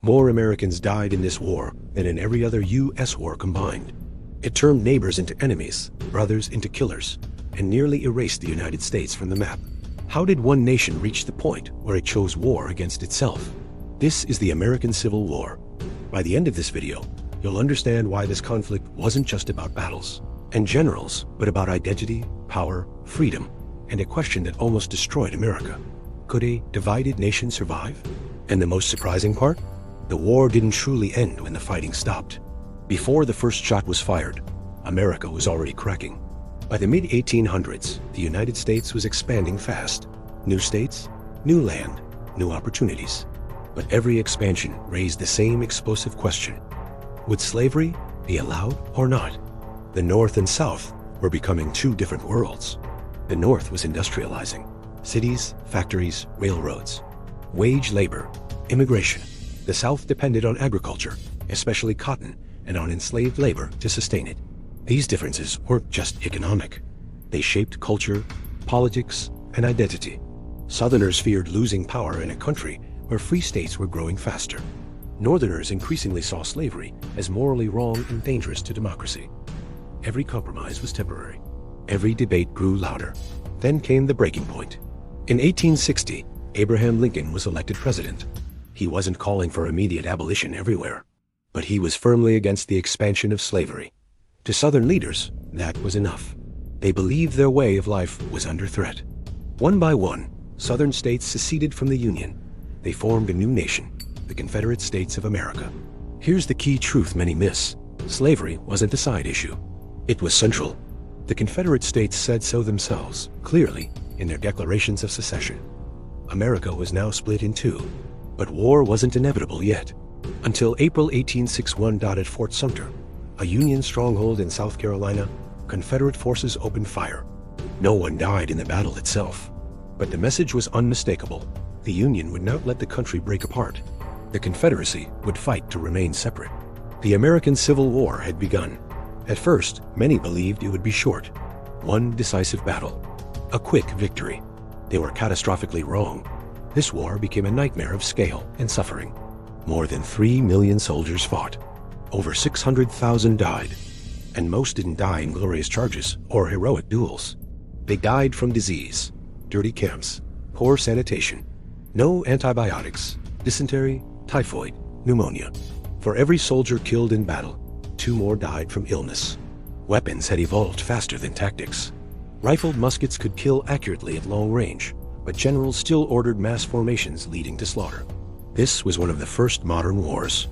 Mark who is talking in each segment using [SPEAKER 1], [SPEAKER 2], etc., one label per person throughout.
[SPEAKER 1] More Americans died in this war than in every other U.S. war combined. It turned neighbors into enemies, brothers into killers, and nearly erased the United States from the map. How did one nation reach the point where it chose war against itself? This is the American Civil War. By the end of this video, you'll understand why this conflict wasn't just about battles and generals, but about identity, power, freedom, and a question that almost destroyed America. Could a divided nation survive? And the most surprising part? The war didn't truly end when the fighting stopped. Before the first shot was fired, America was already cracking. By the mid-1800s, the United States was expanding fast. New states, new land, new opportunities. But every expansion raised the same explosive question. Would slavery be allowed or not? The North and South were becoming two different worlds. The North was industrializing. Cities, factories, railroads. Wage labor, immigration. The South depended on agriculture, especially cotton, and on enslaved labor to sustain it. These differences weren't just economic. They shaped culture, politics, and identity. Southerners feared losing power in a country where free states were growing faster. Northerners increasingly saw slavery as morally wrong and dangerous to democracy. Every compromise was temporary. Every debate grew louder. Then came the breaking point. In 1860, Abraham Lincoln was elected president. He wasn't calling for immediate abolition everywhere, but he was firmly against the expansion of slavery. To Southern leaders, that was enough. They believed their way of life was under threat. One by one, Southern states seceded from the Union. They formed a new nation, the Confederate States of America. Here's the key truth many miss. Slavery wasn't a side issue. It was central. The Confederate States said so themselves, clearly, in their declarations of secession. America was now split in two, but war wasn't inevitable yet. Until April 1861. At Fort Sumter, a Union stronghold in South Carolina, Confederate forces opened fire. No one died in the battle itself, but the message was unmistakable. The Union would not let the country break apart. The Confederacy would fight to remain separate. The American Civil War had begun. At first, many believed it would be short. One decisive battle. A quick victory. They were catastrophically wrong. This war became a nightmare of scale and suffering. More than 3 million soldiers fought. Over 600,000 died. And most didn't die in glorious charges or heroic duels. They died from disease, dirty camps, poor sanitation, no antibiotics, dysentery, typhoid, pneumonia. For every soldier killed in battle, 2 more died from illness. Weapons had evolved faster than tactics. Rifled muskets could kill accurately at long range, but generals still ordered mass formations leading to slaughter. This was one of the first modern wars.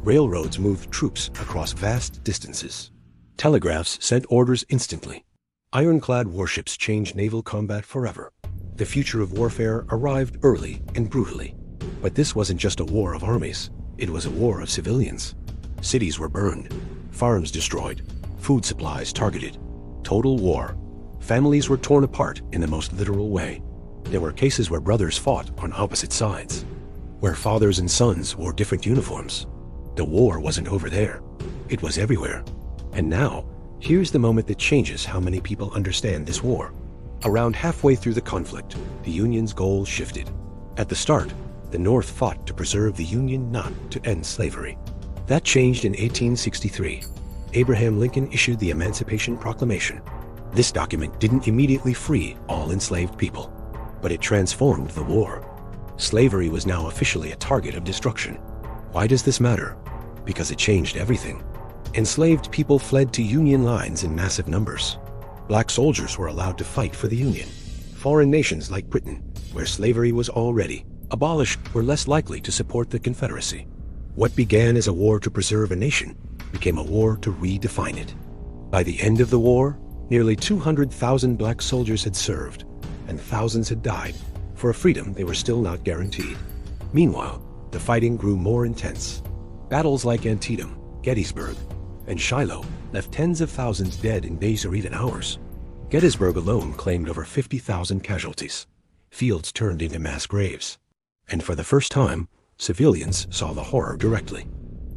[SPEAKER 1] Railroads moved troops across vast distances. Telegraphs sent orders instantly. Ironclad warships changed naval combat forever. The future of warfare arrived early and brutally. But this wasn't just a war of armies. It was a war of civilians. Cities were burned, farms destroyed, food supplies targeted. Total war. Families were torn apart in the most literal way. There were cases where brothers fought on opposite sides, where fathers and sons wore different uniforms. The war wasn't over there. It was everywhere. And now, here's the moment that changes how many people understand this war. Around halfway through the conflict, the Union's goal shifted. At the start, the North fought to preserve the Union, not to end slavery. That changed in 1863. Abraham Lincoln issued the Emancipation Proclamation. This document didn't immediately free all enslaved people, but it transformed the war. Slavery was now officially a target of destruction. Why does this matter? Because it changed everything. Enslaved people fled to Union lines in massive numbers. Black soldiers were allowed to fight for the Union. Foreign nations like Britain, where slavery was already abolished, were less likely to support the Confederacy. What began as a war to preserve a nation became a war to redefine it. By the end of the war, nearly 200,000 black soldiers had served, and thousands had died for a freedom they were still not guaranteed. Meanwhile, the fighting grew more intense. Battles like Antietam, Gettysburg, and Shiloh left tens of thousands dead in days or even hours. Gettysburg alone claimed over 50,000 casualties. Fields turned into mass graves. And for the first time, civilians saw the horror directly.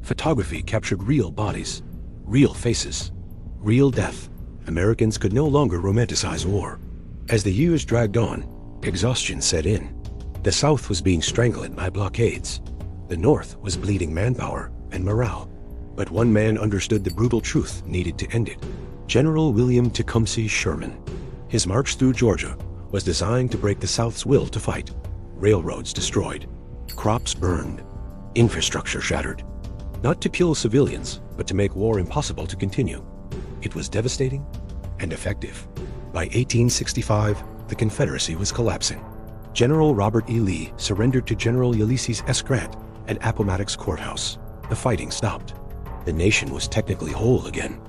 [SPEAKER 1] Photography captured real bodies, real faces, real death. Americans could no longer romanticize war. As the years dragged on, exhaustion set in. The South was being strangled by blockades. The North was bleeding manpower and morale. But one man understood the brutal truth needed to end it. General William Tecumseh Sherman. His march through Georgia was designed to break the South's will to fight. Railroads destroyed, crops burned, infrastructure shattered. Not to kill civilians, but to make war impossible to continue. It was devastating and effective. By 1865, the Confederacy was collapsing. General Robert E. Lee surrendered to General Ulysses S. Grant at Appomattox Courthouse. The fighting stopped. The nation was technically whole again.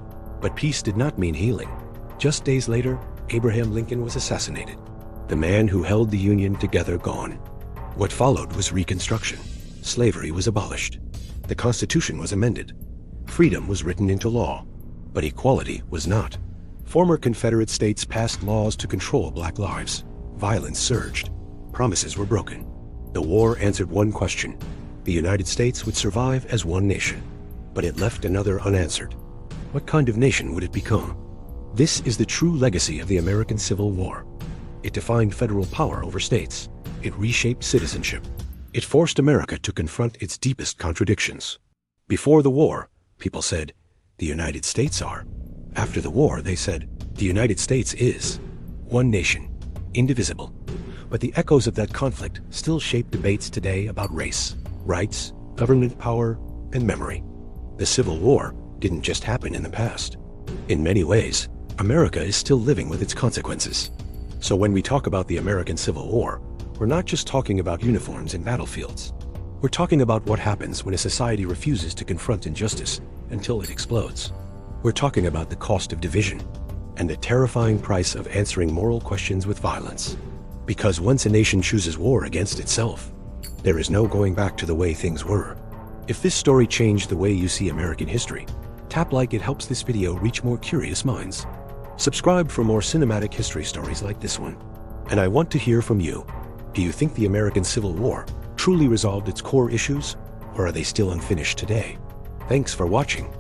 [SPEAKER 1] But peace did not mean healing. Just days later, Abraham Lincoln was assassinated. The man who held the Union together gone. What followed was Reconstruction. Slavery was abolished. The Constitution was amended. Freedom was written into law. But equality was not. Former Confederate states passed laws to control black lives. Violence surged. Promises were broken. The war answered one question. The United States would survive as one nation. But it left another unanswered. What kind of nation would it become? This is the true legacy of the American Civil War. It defined federal power over states. It reshaped citizenship. It forced America to confront its deepest contradictions. Before the war, people said, the United States are. After the war, they said, the United States is. One nation, indivisible. But the echoes of that conflict still shape debates today about race, rights, government power, and memory. The Civil War didn't just happen in the past. In many ways, America is still living with its consequences. So when we talk about the American Civil War, we're not just talking about uniforms and battlefields. We're talking about what happens when a society refuses to confront injustice until it explodes. We're talking about the cost of division and the terrifying price of answering moral questions with violence. Because once a nation chooses war against itself, there is no going back to the way things were. If this story changed the way you see American history, tap like. It helps this video reach more curious minds. Subscribe for more cinematic history stories like this one. And I want to hear from you. Do you think the American Civil War truly resolved its core issues, or are they still unfinished today? Thanks for watching.